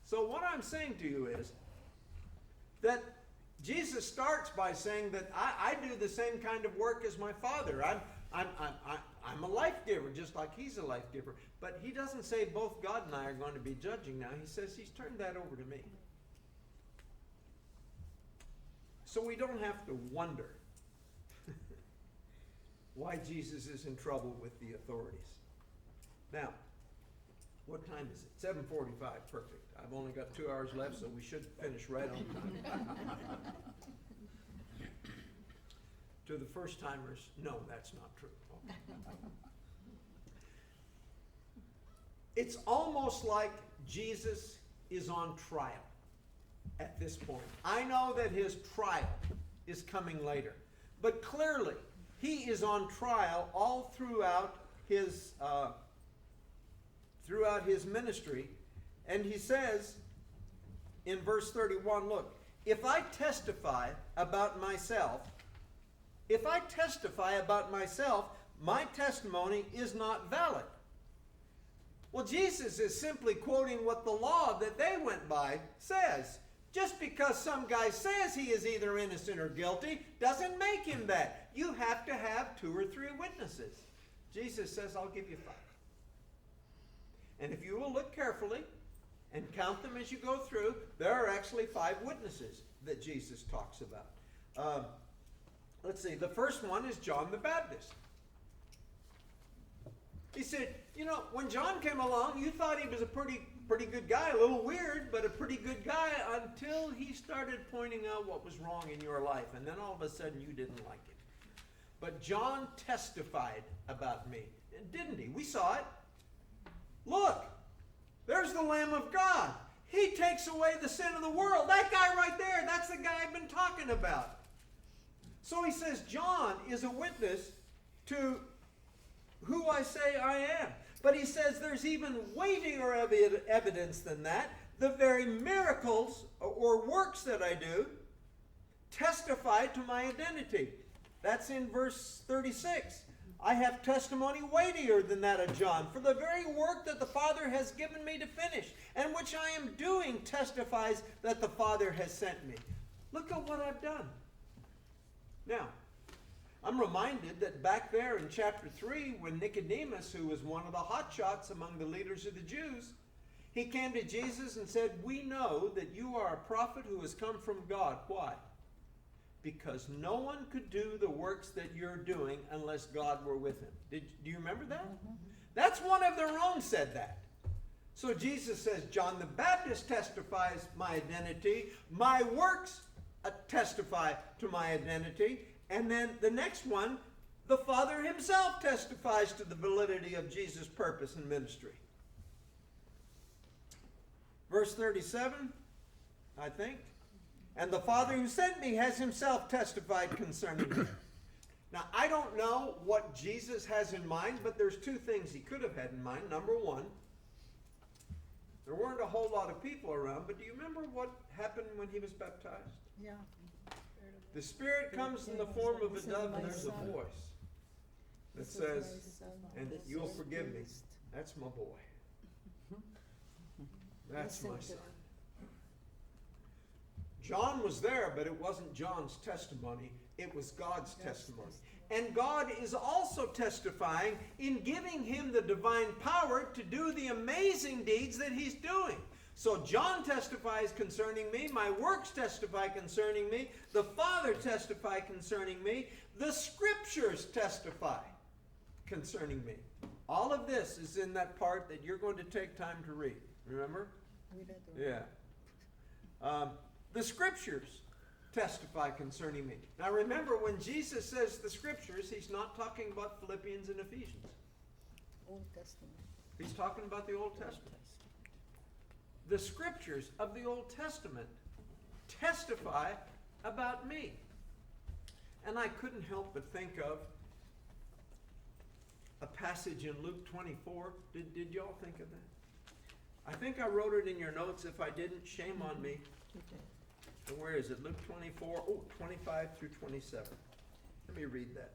So what I'm saying to you is that Jesus starts by saying that I do the same kind of work as my Father. I'm a life giver, just like he's a life giver. But he doesn't say both God and I are going to be judging now. He says he's turned that over to me. So we don't have to wonder why Jesus is in trouble with the authorities. Now, what time is it? 7:45. Perfect. I've only got 2 hours left, so we should finish right on time. To the first timers, no, that's not true. Okay. It's almost like Jesus is on trial at this point. I know that his trial is coming later. But clearly, he is on trial all throughout his ministry. And he says in verse 31, look, if I testify about myself, my testimony is not valid. Well, Jesus is simply quoting what the law that they went by says. Just because some guy says he is either innocent or guilty doesn't make him that. You have to have 2 or 3 witnesses. Jesus says, I'll give you 5. And if you will look carefully and count them as you go through, there are actually 5 witnesses that Jesus talks about. Let's see, the first one is John the Baptist. He said, you know, when John came along, you thought he was a pretty good guy, a little weird, but a pretty good guy until he started pointing out what was wrong in your life. And then all of a sudden you didn't like it. But John testified about me, didn't he? We saw it. Look, there's the Lamb of God. He takes away the sin of the world. That guy right there, that's the guy I've been talking about. So he says John is a witness to who I say I am. But he says there's even weightier evidence than that. The very miracles or works that I do testify to my identity. That's in verse 36. I have testimony weightier than that of John, for the very work that the Father has given me to finish, and which I am doing testifies that the Father has sent me. Look at what I've done. Now, I'm reminded that back there in chapter 3, when Nicodemus, who was one of the hotshots among the leaders of the Jews, he came to Jesus and said, we know that you are a prophet who has come from God. Why? Because no one could do the works that you're doing unless God were with him. Do you remember that? That's one of their own said that. So Jesus says, John the Baptist testifies my identity. My works testify to my identity. And then the next one, the Father himself testifies to the validity of Jesus' purpose and ministry. Verse 37, I think. And the Father who sent me has himself testified concerning me. Now, I don't know what Jesus has in mind, but there's 2 things he could have had in mind. Number 1, there weren't a whole lot of people around, but do you remember what happened when he was baptized? Yeah. The Spirit comes in the form of a dove, and there's a voice that says, and you'll forgive me. That's my boy. That's my son. John was there, but it wasn't John's testimony. It was God's testimony. And God is also testifying in giving him the divine power to do the amazing deeds that he's doing. So John testifies concerning me. My works testify concerning me. The Father testify concerning me. The Scriptures testify concerning me. All of this is in that part that you're going to take time to read. Remember? Yeah. The Scriptures testify concerning me. Now remember, when Jesus says the Scriptures, he's not talking about Philippians and Ephesians. Old Testament. He's talking about the Old Testament. The Scriptures of the Old Testament testify about me. And I couldn't help but think of a passage in Luke 24. Did y'all think of that? I think I wrote it in your notes. If I didn't, shame on me. And where is it? Luke 24, 25 through 27. Let me read that.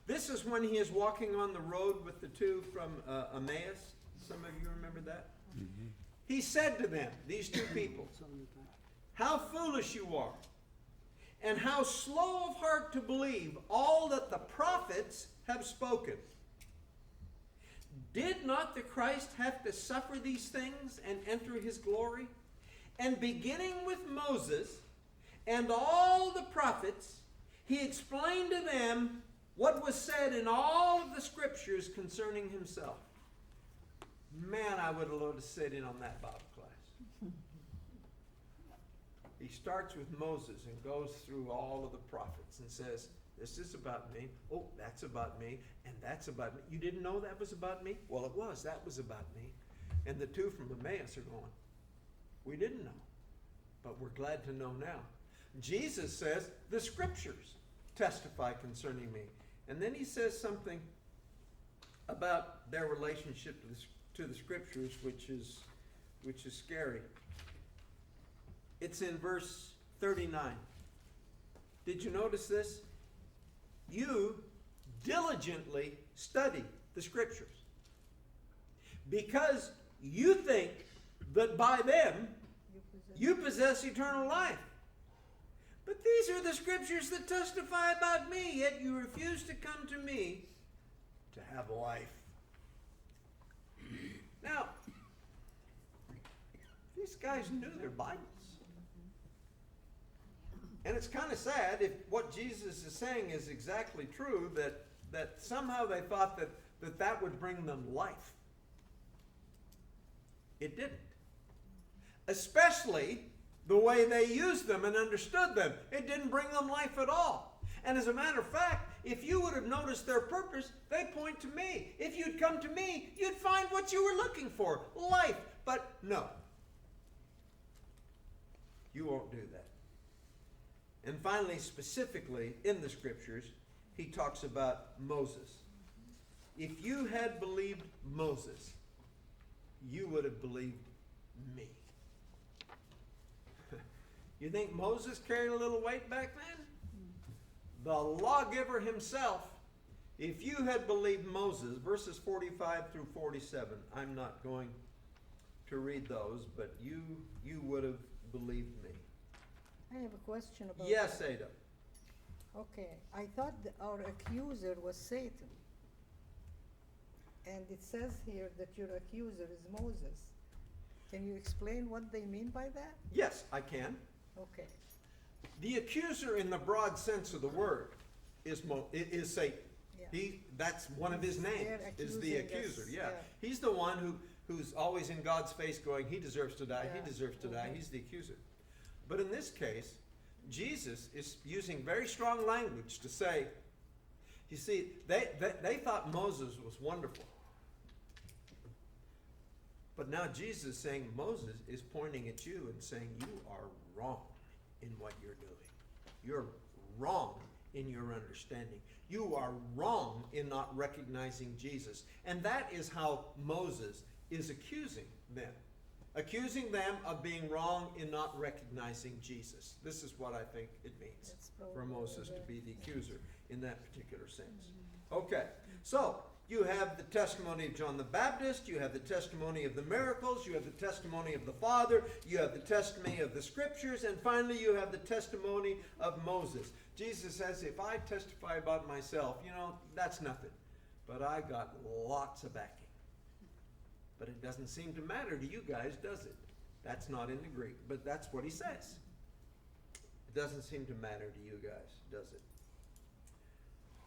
This is when he is walking on the road with the 2 from Emmaus. Some of you remember that? Mm-hmm. He said to them, these 2 people, how foolish you are, and how slow of heart to believe all that the prophets have spoken. Did not the Christ have to suffer these things and enter his glory? And beginning with Moses and all the prophets, he explained to them what was said in all of the Scriptures concerning himself. Man, I would have loved to sit in on that Bible class. He starts with Moses and goes through all of the prophets and says, this is about me. Oh, that's about me. And that's about me. You didn't know that was about me? Well, it was. That was about me. And the 2 from Emmaus are going, we didn't know. but we're glad to know now. Jesus says, the scriptures testify concerning me. And then he says something about their relationship to the scriptures, which is scary. It's in verse 39. Did you notice this? You diligently study the scriptures because you think that by them you possess eternal life. But these are the scriptures that testify about me, yet you refuse to come to me to have life. Now, these guys knew their Bibles. And it's kind of sad if what Jesus is saying is exactly true, that somehow they thought that would bring them life. It didn't. Especially the way they used them and understood them. It didn't bring them life at all. And as a matter of fact, if you would have noticed their purpose, they point to me. If you'd come to me, you'd find what you were looking for, life. But no, you won't do that. And finally, specifically in the scriptures, he talks about Moses. If you had believed Moses, you would have believed me. You think Moses carried a little weight back then? The lawgiver himself. If you had believed Moses, verses 45 through 47, I'm not going to read those, but you would have believed me. I have a question about Yes, that. Ada. Okay, I thought our accuser was Satan. And it says here that your accuser is Moses. Can you explain what they mean by that? Yes, I can. Okay. The accuser in the broad sense of the word is Satan. Yeah. That's one of his names, is the accuser. Yeah. He's the one who's always in God's face going, he deserves to die, he deserves to die. He's the accuser. But in this case, Jesus is using very strong language to say, you see, they thought Moses was wonderful. But now Jesus is saying Moses is pointing at you and saying you are wrong in what you're doing. You're wrong in your understanding. You are wrong in not recognizing Jesus. And that is how Moses is accusing them. Accusing them of being wrong in not recognizing Jesus. This is what I think it means for Moses to be the accuser in that particular sense. Okay, so you have the testimony of John the Baptist, you have the testimony of the miracles, you have the testimony of the Father, you have the testimony of the Scriptures, and finally you have the testimony of Moses. Jesus says, if I testify about myself, that's nothing. But I got lots of backing. But it doesn't seem to matter to you guys, does it? That's not in the Greek, but that's what he says. It doesn't seem to matter to you guys, does it?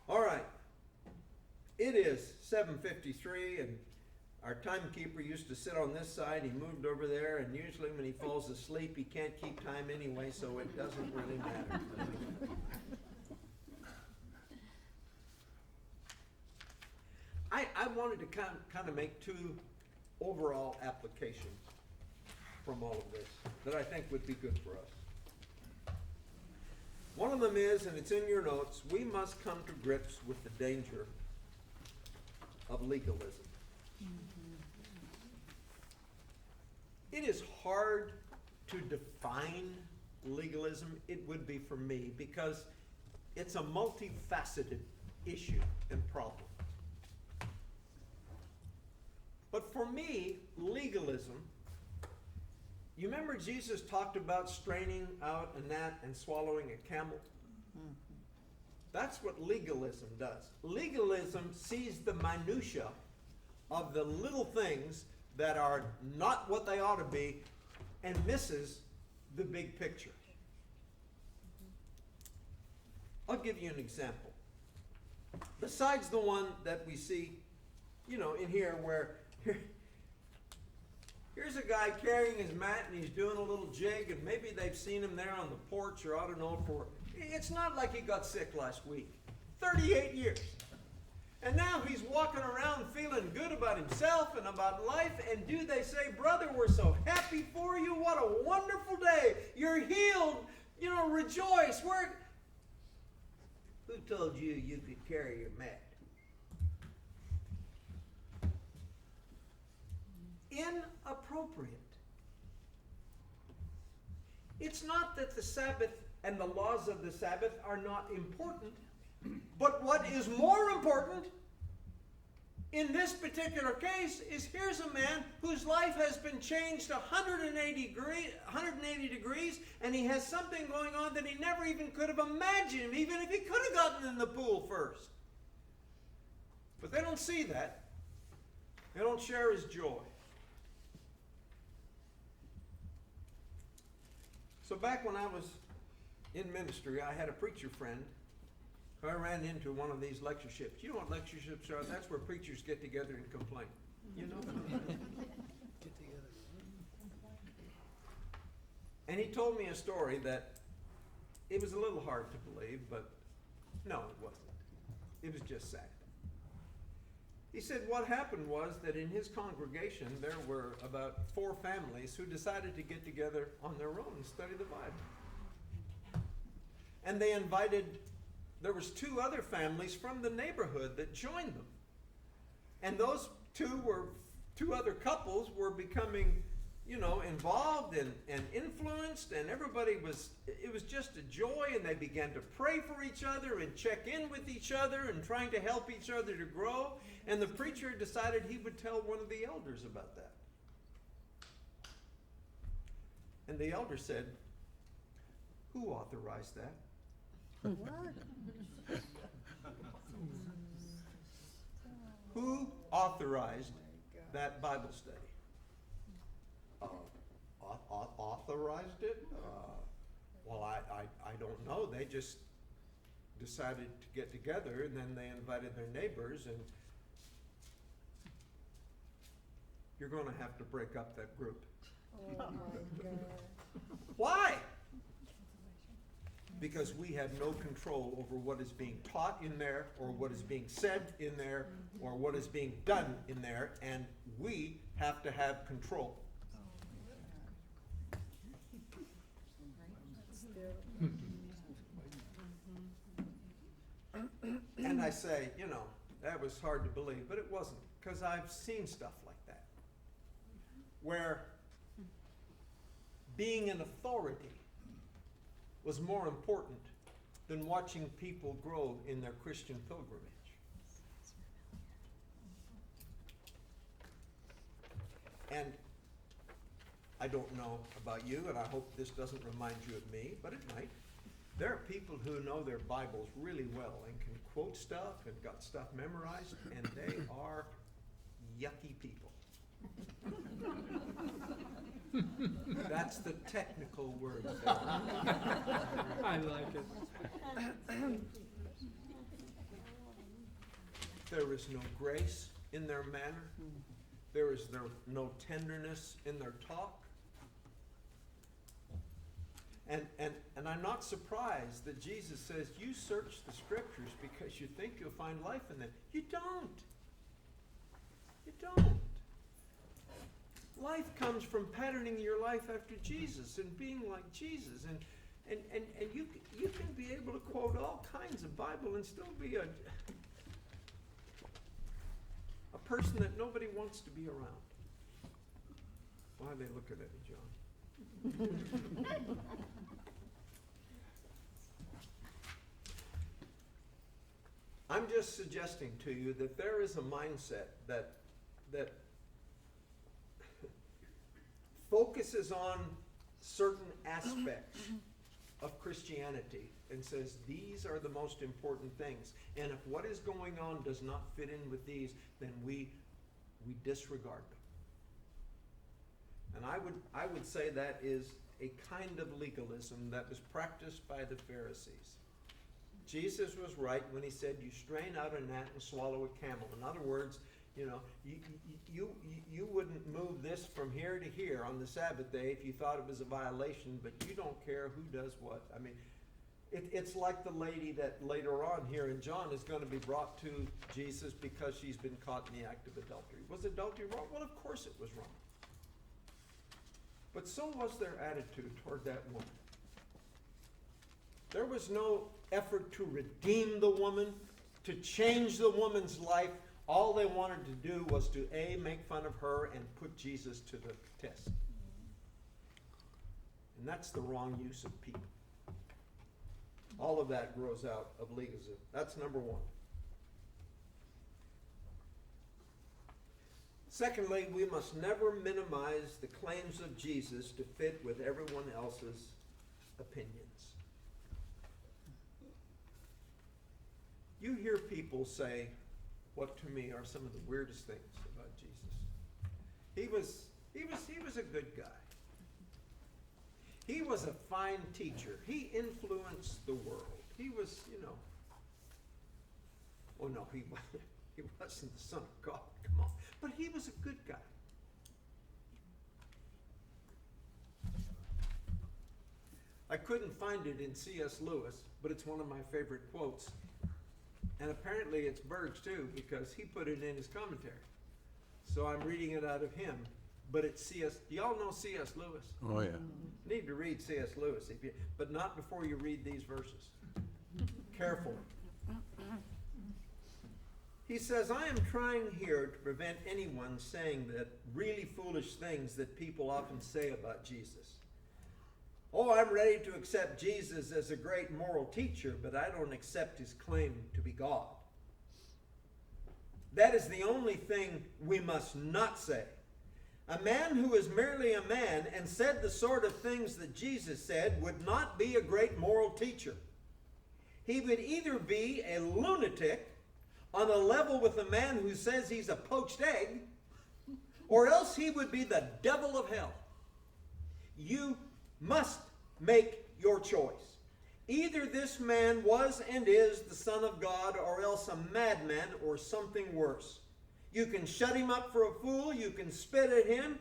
All right. It is 7:53, and our timekeeper used to sit on this side. He moved over there, and usually when he falls asleep, he can't keep time anyway, so it doesn't really matter. I wanted to kind of make two overall applications from all of this that I think would be good for us. One of them is, and it's in your notes, we must come to grips with the danger of legalism. It is hard to define legalism. It would be for me because it's a multifaceted issue and problem. But for me, legalism, you remember Jesus talked about straining out a gnat and swallowing a camel? That's what legalism does. Legalism sees the minutia of the little things that are not what they ought to be and misses the big picture. I'll give you an example. Besides the one that we see, in here where here's a guy carrying his mat and he's doing a little jig, and maybe they've seen him there on the porch, or I don't know, it's not like he got sick last week. 38 years. And now he's walking around feeling good about himself and about life, and do they say, brother, we're so happy for you, what a wonderful day. You're you're healed. You know, rejoice. Who told you you could carry your mat? Inappropriate. It's not that the Sabbath and the laws of the Sabbath are not important, but what is more important in this particular case is here's a man whose life has been changed 180 degrees, and he has something going on that he never even could have imagined, even if he could have gotten in the pool first. But they don't see that. They don't share his joy. So back when I was in ministry, I had a preacher friend who I ran into one of these lectureships. You know what lectureships are? That's where preachers get together and complain. You know? And he told me a story that it was a little hard to believe, but no, it wasn't. It was just sad. He said what happened was that in his congregation there were about 4 families who decided to get together on their own and study the Bible. And they invited, there was 2 other families from the neighborhood that joined them. And those 2 other couples were becoming, you know, involved and influenced, and it was just a joy, and they began to pray for each other and check in with each other and trying to help each other to grow. And the preacher decided he would tell one of the elders about that. And the elder said, "Who authorized that?" Who authorized that Bible study? Authorized it? Well, I don't know. They just decided to get together, and then they invited their neighbors, and you're going to have to break up that group. Oh my God. Why? Because we have no control over what is being taught in there, or what is being said in there, or what is being done in there, and we have to have control. And I say, you know, that was hard to believe, but it wasn't, because I've seen stuff like that, where being an authority was more important than watching people grow in their Christian pilgrimage. And I don't know about you, and I hope this doesn't remind you of me, but it might. There are people who know their Bibles really well and can quote stuff and got stuff memorized, and they are yucky people. That's the technical word there. I like it. There is no grace in their manner. There is no tenderness in their talk. And I'm not surprised that Jesus says, you search the scriptures because you think you'll find life in them. You don't. You don't. Life comes from patterning your life after Jesus and being like Jesus. And you can be able to quote all kinds of Bible and still be a person that nobody wants to be around. Why are they looking at me, John? I'm just suggesting to you that there is a mindset that focuses on certain aspects of Christianity and says these are the most important things. And if what is going on does not fit in with these, then we disregard them. And I would say that is a kind of legalism that was practiced by the Pharisees. Jesus was right when he said, you strain out a gnat and swallow a camel. In other words, you know, you wouldn't move this from here to here on the Sabbath day if you thought it was a violation, but you don't care who does what. I mean, it's like the lady that later on here in John is going to be brought to Jesus because she's been caught in the act of adultery. Was adultery wrong? Well, of course it was wrong. But so was their attitude toward that woman. There was no effort to redeem the woman, to change the woman's life. All they wanted to do was to, A, make fun of her and put Jesus to the test. And that's the wrong use of people. All of that grows out of legalism. That's number one. Secondly, we must never minimize the claims of Jesus to fit with everyone else's opinions. You hear people say what to me are some of the weirdest things about Jesus. He was a good guy. He was a fine teacher. He influenced the world. He was, oh no, he wasn't the Son of God. Come on. But he was a good guy. I couldn't find it in C.S. Lewis, but it's one of my favorite quotes. And apparently it's Berg's too, because he put it in his commentary. So I'm reading it out of him. But it's C.S. Do y'all know C.S. Lewis? Oh, yeah. You need to read C.S. Lewis, but not before you read these verses. Carefully. He says, I am trying here to prevent anyone saying that really foolish things that people often say about Jesus. Oh, I'm ready to accept Jesus as a great moral teacher, but I don't accept his claim to be God. That is the only thing we must not say. A man who is merely a man and said the sort of things that Jesus said would not be a great moral teacher. He would either be a lunatic on a level with a man who says he's a poached egg, or else he would be the devil of hell. You must make your choice. Either this man was and is the Son of God, or else a madman or something worse. You can shut him up for a fool, you can spit at him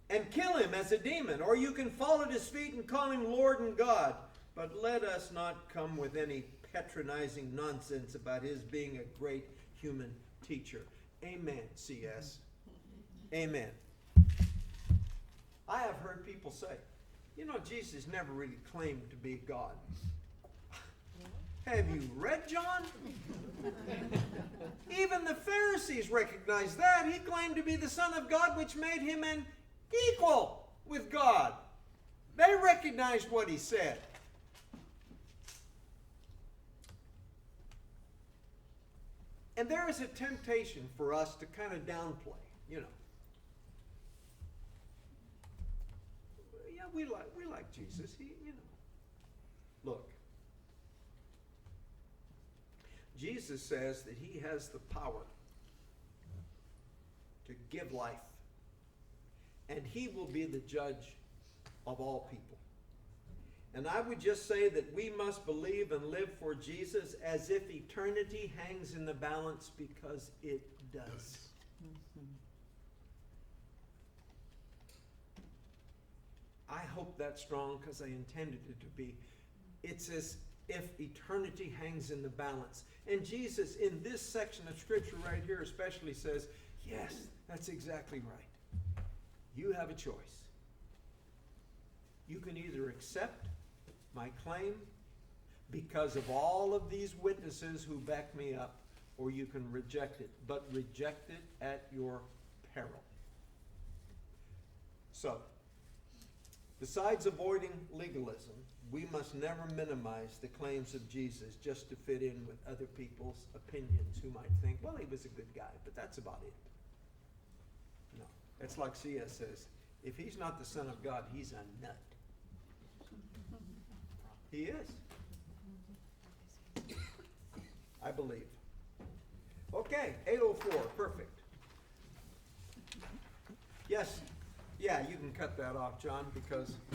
and kill him as a demon, or you can fall at his feet and call him Lord and God. But let us not come with any patronizing nonsense about his being a great human teacher. Amen, C.S. Amen. I have heard people say, Jesus never really claimed to be God. Have you read John? Even the Pharisees recognized that. He claimed to be the Son of God, which made him an equal with God. They recognized what he said. And there is a temptation for us to kind of downplay, Yeah, we like Jesus. Look. Jesus says that he has the power to give life. And he will be the judge of all people. And I would just say that we must believe and live for Jesus as if eternity hangs in the balance, because it does. I hope that's strong, because I intended it to be. It's as if eternity hangs in the balance. And Jesus, in this section of Scripture right here especially, says, yes, that's exactly right. You have a choice. You can either accept my claim because of all of these witnesses who back me up, or you can reject it, but reject it at your peril. So, besides avoiding legalism, we must never minimize the claims of Jesus just to fit in with other people's opinions who might think, well, he was a good guy, but that's about it. No. It's like C.S. says, if he's not the Son of God, he's a nut. He is. I believe. Okay, 8:04, perfect. Yes, yeah, you can cut that off, John, because